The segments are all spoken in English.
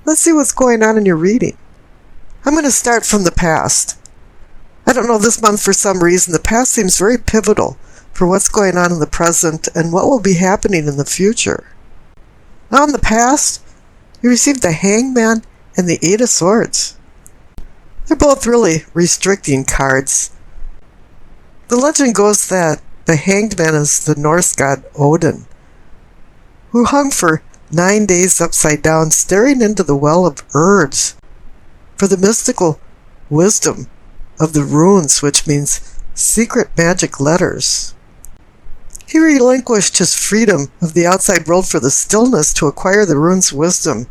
Let's see what's going on in your reading. I'm going to start from the past. I don't know, this month for some reason, the past seems very pivotal for what's going on in the present and what will be happening in the future. Now in the past, you received the Hangman and the Eight of Swords. They're both really restricting cards. The legend goes that the Hanged Man is the Norse god Odin, who hung for 9 days upside down, staring into the well of Urds for the mystical wisdom of the runes, which means secret magic letters. He relinquished his freedom of the outside world for the stillness to acquire the runes' wisdom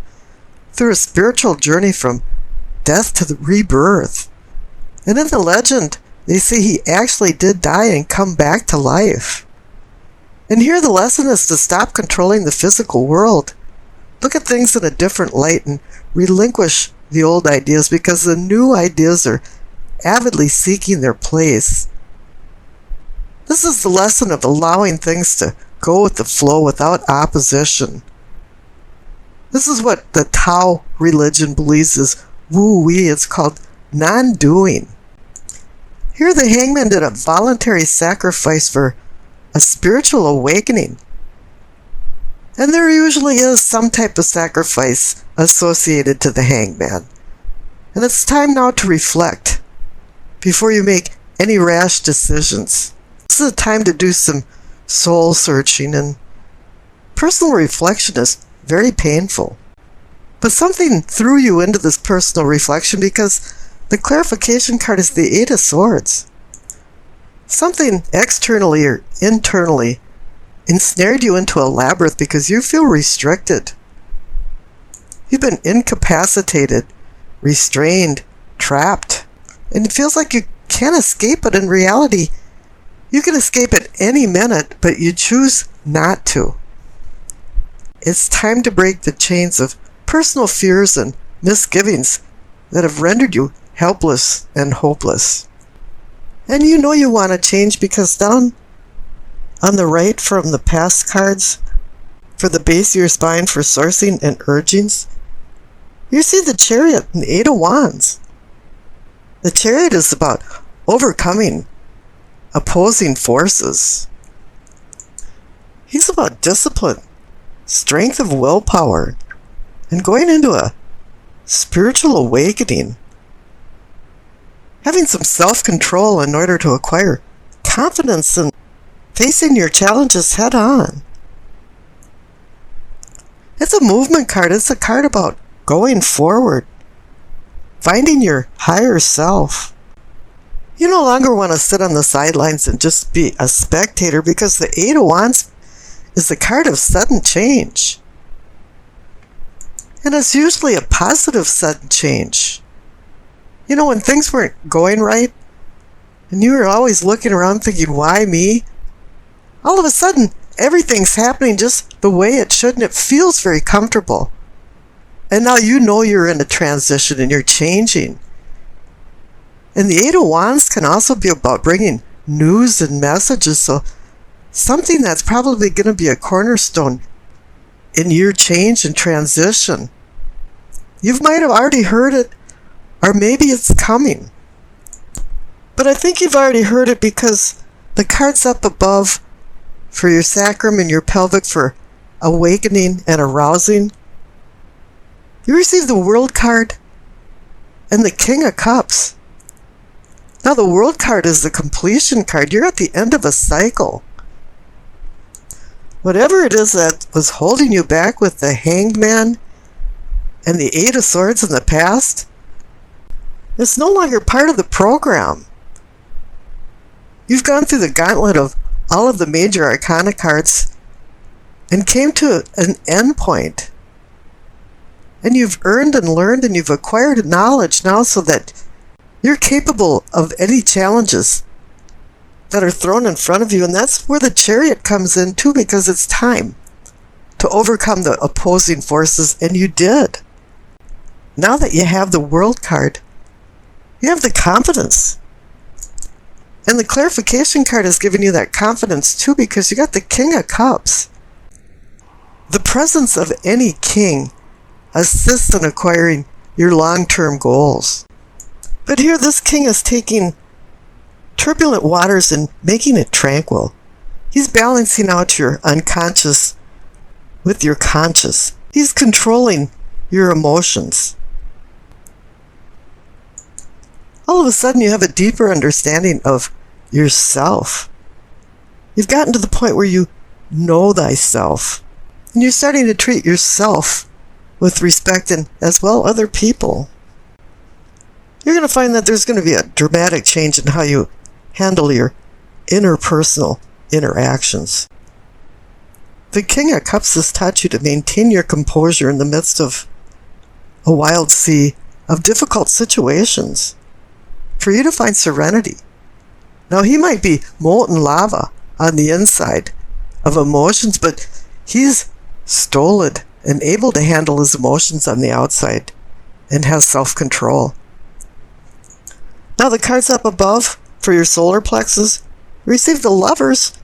through a spiritual journey from death to the rebirth. And in the legend, they say he actually did die and come back to life. And here the lesson is to stop controlling the physical world. Look at things in a different light and relinquish the old ideas, because the new ideas are avidly seeking their place. This is the lesson of allowing things to go with the flow without opposition. This is what the Tao religion believes is woo-wee. It's called non-doing. Here the Hangman did a voluntary sacrifice for a spiritual awakening. And there usually is some type of sacrifice associated to the Hangman. And it's time now to reflect before you make any rash decisions. This is a time to do some soul searching, and personal reflection is very painful. But something threw you into this personal reflection because the clarification card is the Eight of Swords. Something externally or internally ensnared you into a labyrinth because you feel restricted. You've been incapacitated, restrained, trapped, and it feels like you can't escape, but in reality, you can escape at any minute, but you choose not to. It's time to break the chains of personal fears and misgivings that have rendered you helpless and hopeless. And you know you want to change because down on the right from the past cards, for the base of your spine for sourcing and urgings, you see the Chariot and the Eight of Wands. The Chariot is about overcoming opposing forces. He's about discipline, strength of willpower, and going into a spiritual awakening. Having some self-control in order to acquire confidence and facing your challenges head on. It's a movement card. It's a card about going forward, finding your higher self. You no longer want to sit on the sidelines and just be a spectator, because the Eight of Wands is the card of sudden change. And it's usually a positive sudden change. You know, when things weren't going right, and you were always looking around thinking, why me? All of a sudden, everything's happening just the way it should, and it feels very comfortable. And now you know you're in a transition and you're changing. And the Eight of Wands can also be about bringing news and messages, so something that's probably going to be a cornerstone in your change and transition. You might have already heard it, or maybe it's coming. But I think you've already heard it because the card's up above for your sacrum and your pelvic for awakening and arousing. You receive the World card and the King of Cups. Now the World card is the completion card. You're at the end of a cycle. Whatever it is that was holding you back with the Hanged Man and the Eight of Swords in the past, it's no longer part of the program. You've gone through the gauntlet of all of the major arcana cards and came to an end point. And you've earned and learned and you've acquired knowledge now so that you're capable of any challenges that are thrown in front of you. And that's where the Chariot comes in too, because it's time to overcome the opposing forces, and you did. Now that you have the World card, you have the confidence. And the clarification card has given you that confidence too, because you got the King of Cups. The presence of any king assist in acquiring your long-term goals. But here this king is taking turbulent waters and making it tranquil. He's balancing out your unconscious with your conscious. He's controlling your emotions. All of a sudden you have a deeper understanding of yourself. You've gotten to the point where you know thyself. And you're starting to treat yourself with respect and as well other people. You're going to find that there's going to be a dramatic change in how you handle your interpersonal interactions. The King of Cups has taught you to maintain your composure in the midst of a wild sea of difficult situations. For you to find serenity. Now he might be molten lava on the inside of emotions, but he's stolid and able to handle his emotions on the outside and has self-control. Now the cards up above for your solar plexus receive the Lovers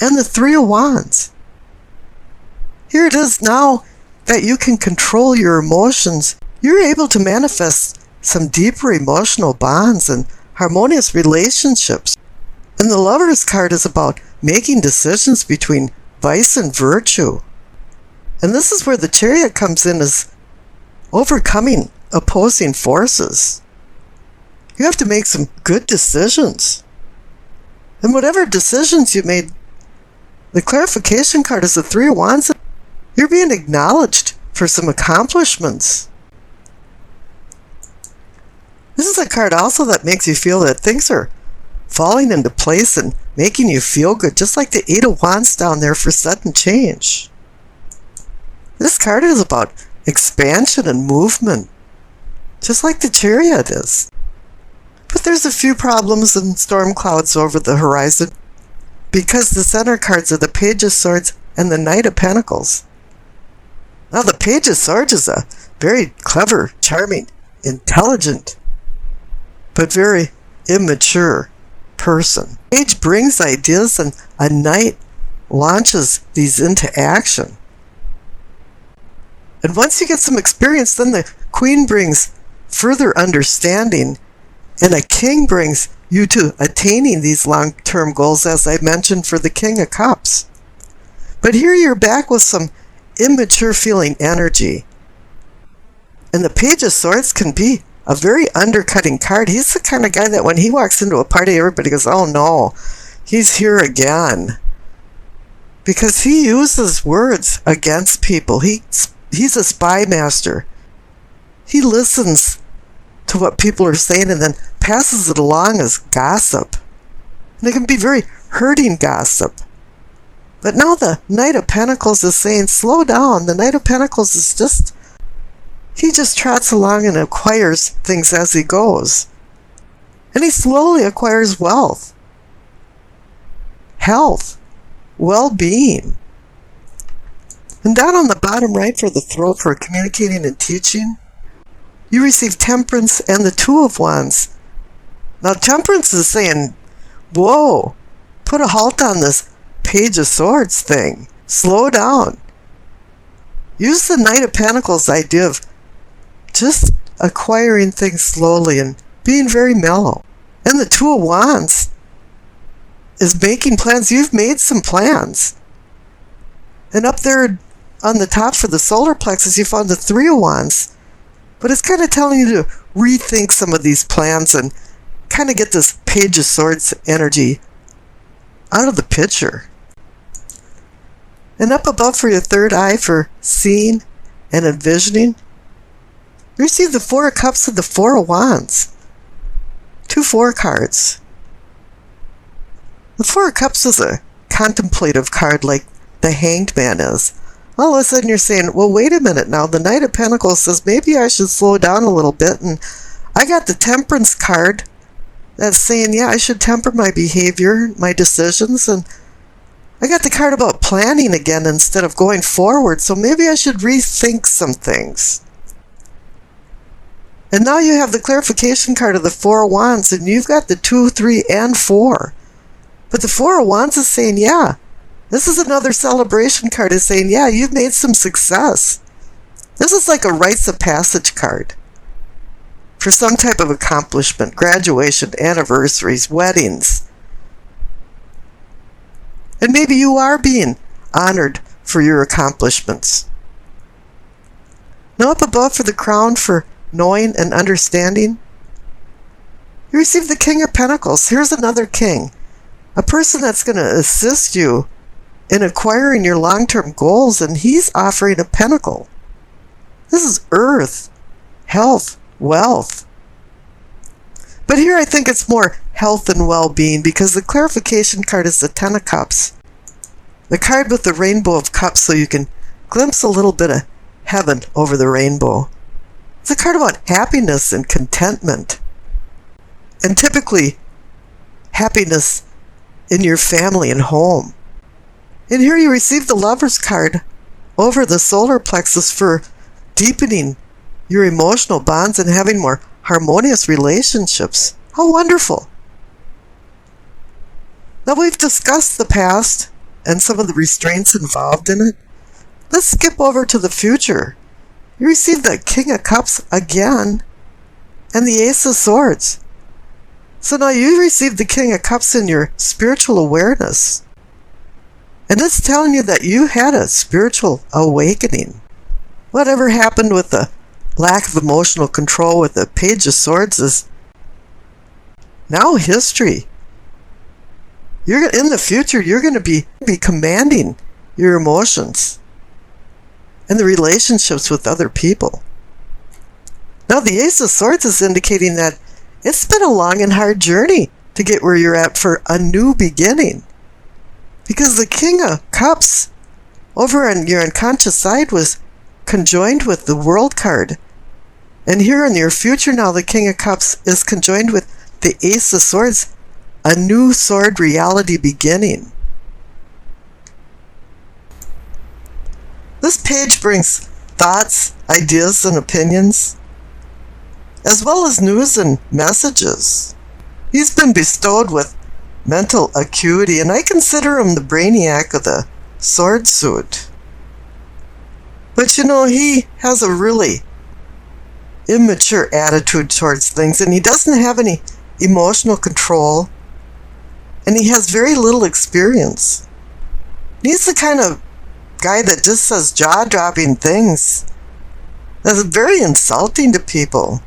and the Three of Wands. Here it is now that you can control your emotions. You're able to manifest some deeper emotional bonds and harmonious relationships. And the Lovers card is about making decisions between vice and virtue. And this is where the Chariot comes in, as overcoming opposing forces. You have to make some good decisions. And whatever decisions you made, the clarification card is the Three of Wands. You're being acknowledged for some accomplishments. This is a card also that makes you feel that things are falling into place and making you feel good, just like the Eight of Wands down there for sudden change. This card is about expansion and movement, just like the Chariot is. But there's a few problems and storm clouds over the horizon, because the center cards are the Page of Swords and the Knight of Pentacles. Now the Page of Swords is a very clever, charming, intelligent, but very immature person. Page brings ideas and a Knight launches these into action. And once you get some experience, then the Queen brings further understanding, and a King brings you to attaining these long-term goals, as I mentioned for the King of Cups. But here you're back with some immature feeling energy. And the Page of Swords can be a very undercutting card. He's the kind of guy that when he walks into a party, everybody goes, oh no, he's here again. Because he uses words against people. He's a spy master. He listens to what people are saying and then passes it along as gossip. And it can be very hurting gossip. But now the Knight of Pentacles is saying, slow down. The Knight of Pentacles is just, he just trots along and acquires things as he goes. And he slowly acquires wealth, health, well-being. And down on the bottom right for the throat for communicating and teaching, you receive Temperance and the Two of Wands. Now Temperance is saying, whoa, put a halt on this Page of Swords thing. Slow down. Use the Knight of Pentacles idea of just acquiring things slowly and being very mellow. And the Two of Wands is making plans. You've made some plans. And up there on the top for the solar plexus, you found the Three of Wands. But it's kind of telling you to rethink some of these plans and kind of get this Page of Swords energy out of the picture. And up above for your third eye for seeing and envisioning, you receive the Four of Cups and the Four of Wands. 2 4 cards. The Four of Cups is a contemplative card like the Hanged Man is. All of a sudden you're saying, well, wait a minute now. The Knight of Pentacles says maybe I should slow down a little bit. And I got the Temperance card that's saying, yeah, I should temper my behavior, my decisions. And I got the card about planning again instead of going forward. So maybe I should rethink some things. And now you have the clarification card of the Four of Wands. And you've got the 2, 3, and 4. But the Four of Wands is saying, yeah, this is another celebration card. Is saying, yeah, you've made some success. This is like a rites of passage card for some type of accomplishment, graduation, anniversaries, weddings. And maybe you are being honored for your accomplishments. Now up above for the crown for knowing and understanding, you receive the King of Pentacles. Here's another king, a person that's going to assist you in acquiring your long-term goals, and he's offering a pentacle. This is earth, health, wealth. But here I think it's more health and well-being, because the clarification card is the Ten of Cups. The card with the rainbow of cups, so you can glimpse a little bit of heaven over the rainbow. It's a card about happiness and contentment. And typically, happiness in your family and home. And here you receive the Lover's card over the solar plexus for deepening your emotional bonds and having more harmonious relationships. How wonderful. Now we've discussed the past and some of the restraints involved in it. Let's skip over to the future. You receive the King of Cups again and the Ace of Swords. So now you receive the King of Cups in your spiritual awareness. And it's telling you that you had a spiritual awakening. Whatever happened with the lack of emotional control with the Page of Swords is now history. In the future, you're going to be commanding your emotions and the relationships with other people. Now the Ace of Swords is indicating that it's been a long and hard journey to get where you're at for a new beginning. Because the King of Cups over on your unconscious side was conjoined with the World card. And here in your future now, the King of Cups is conjoined with the Ace of Swords, a new sword reality beginning. This page brings thoughts, ideas, and opinions, as well as news and messages. He's been bestowed with mental acuity, and I consider him the brainiac of the sword suit. But you know, he has a really immature attitude towards things, and he doesn't have any emotional control, and he has very little experience. He's the kind of guy that just says jaw-dropping things that's very insulting to people.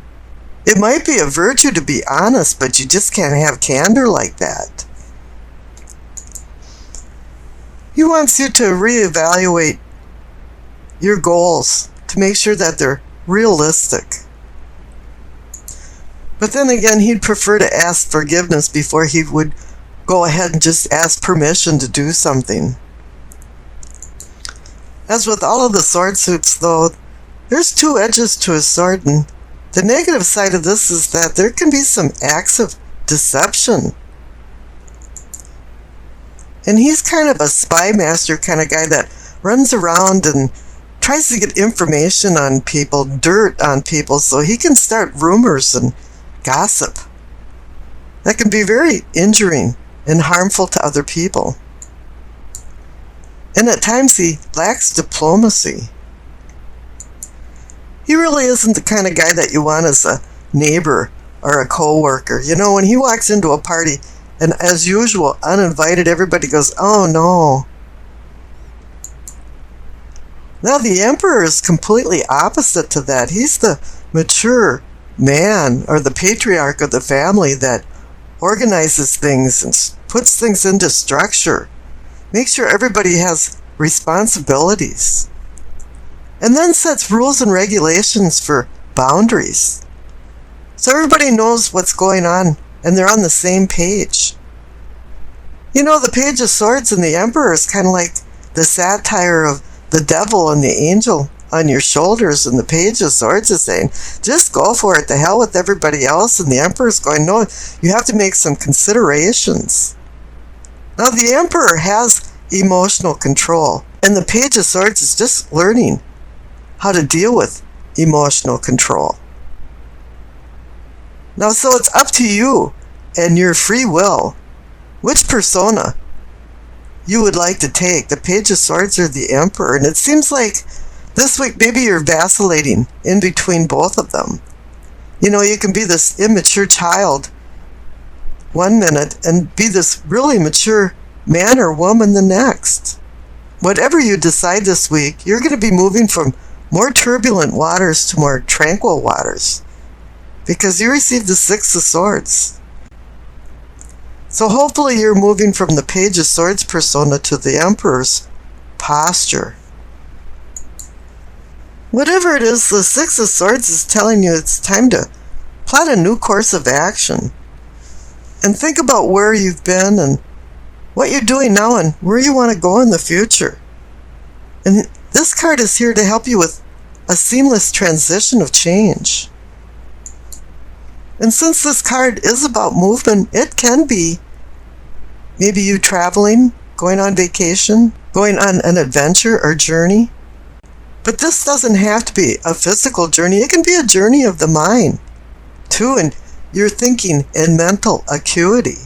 It might be a virtue to be honest, but you just can't have candor like that. He wants you to reevaluate your goals to make sure that they're realistic. But then again, he'd prefer to ask forgiveness before he would go ahead and just ask permission to do something. As with all of the sword suits, though, there's two edges to a sword, and the negative side of this is that there can be some acts of deception. And he's kind of a spy master kind of guy that runs around and tries to get information on people, dirt on people, so he can start rumors and gossip. That can be very injuring and harmful to other people. And at times he lacks diplomacy. He really isn't the kind of guy that you want as a neighbor or a co-worker. You know, when he walks into a party, and as usual, uninvited, everybody goes, "Oh no." Now the Emperor is completely opposite to that. He's the mature man, or the patriarch of the family, that organizes things and puts things into structure. Makes sure everybody has responsibilities. And then sets rules and regulations for boundaries. So everybody knows what's going on and they're on the same page. You know, the Page of Swords and the Emperor is kind of like the satire of the devil and the angel on your shoulders, and the Page of Swords is saying, just go for it, the hell with everybody else, and the Emperor's going, no, you have to make some considerations. Now the Emperor has emotional control, and the Page of Swords is just learning how to deal with emotional control. Now, so it's up to you and your free will which persona you would like to take, the Page of Swords or the Emperor. And it seems like This week, maybe you're vacillating in between both of them. You know, you can be this immature child one minute and be this really mature man or woman the next. Whatever you decide this week, you're going to be moving from more turbulent waters to more tranquil waters because you received the Six of Swords. So hopefully you're moving from the Page of Swords persona to the Emperor's posture. Whatever it is, the Six of Swords is telling you it's time to plot a new course of action. And think about where you've been and what you're doing now and where you want to go in the future. And this card is here to help you with a seamless transition of change. And since this card is about movement, it can be maybe you traveling, going on vacation, going on an adventure or journey. But this doesn't have to be a physical journey. It can be a journey of the mind, too, and your thinking and mental acuity.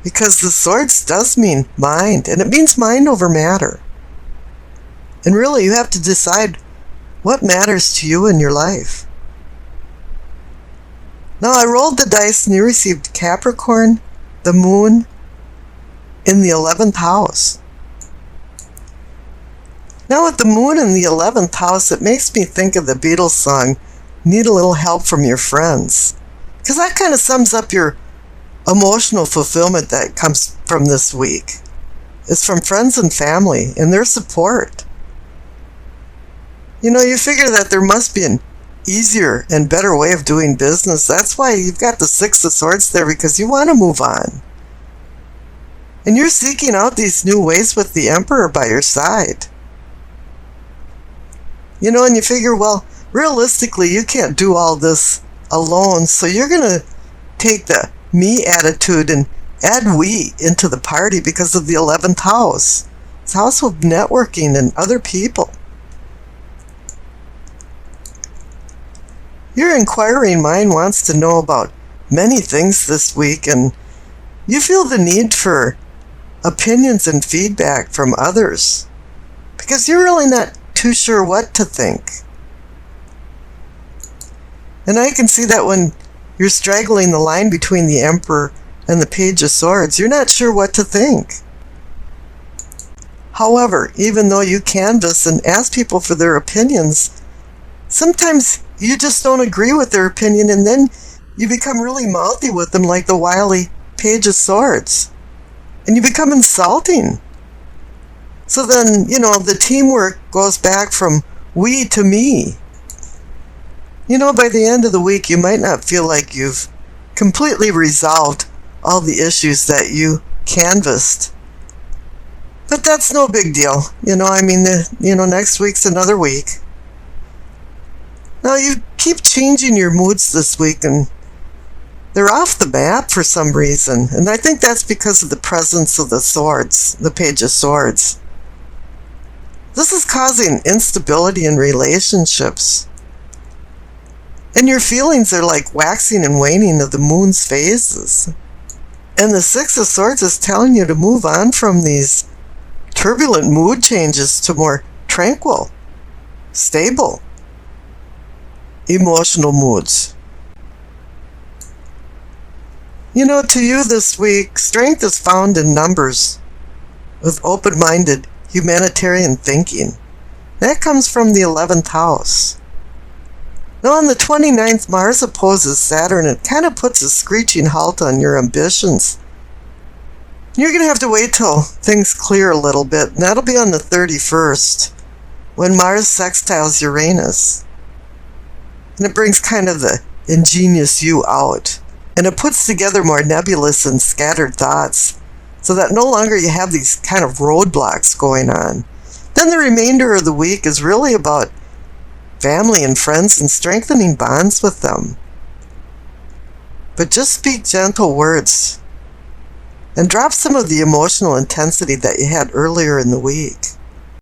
Because the swords does mean mind, and it means mind over matter. And really, you have to decide what matters to you in your life. Now, I rolled the dice and you received Capricorn, the moon, in the 11th house. Now, with the moon in the 11th house, it makes me think of the Beatles song, Need a Little Help from Your Friends. Because that kind of sums up your emotional fulfillment that comes from this week. It's from friends and family and their support. You know, you figure that there must be an easier and better way of doing business. That's why you've got the Six of Swords there, because you want to move on. And you're seeking out these new ways with the Emperor by your side. You know, and you figure, well, realistically, you can't do all this alone, so you're going to take the me attitude and add we into the party because of the 11th house. It's a house of networking and other people. Your inquiring mind wants to know about many things this week, and you feel the need for opinions and feedback from others because you're really not too sure what to think. And I can see that when you're straggling the line between the Emperor and the Page of Swords, you're not sure what to think. However, even though you canvass and ask people for their opinions, sometimes you just don't agree with their opinion, and then you become really mouthy with them like the wily Page of Swords. And you become insulting. So then, you know, the teamwork goes back from we to me. You know, by the end of the week, you might not feel like you've completely resolved all the issues that you canvassed. But that's no big deal. You know, I mean, next week's another week. Now, you keep changing your moods this week, and they're off the map for some reason. And I think that's because of the presence of the swords, the Page of Swords. This is causing instability in relationships. And your feelings are like waxing and waning of the moon's phases. And the Six of Swords is telling you to move on from these turbulent mood changes to more tranquil, stable, emotional moods. You know, to you this week, strength is found in numbers with open-minded humanitarian thinking. That comes from the 11th house. Now on the 29th, Mars opposes Saturn. It kind of puts a screeching halt on your ambitions. You're going to have to wait till things clear a little bit, and that'll be on the 31st, when Mars sextiles Uranus. And it brings kind of the ingenious you out. And it puts together more nebulous and scattered thoughts, so that no longer you have these kind of roadblocks going on. Then the remainder of the week is really about family and friends and strengthening bonds with them. But just speak gentle words and drop some of the emotional intensity that you had earlier in the week.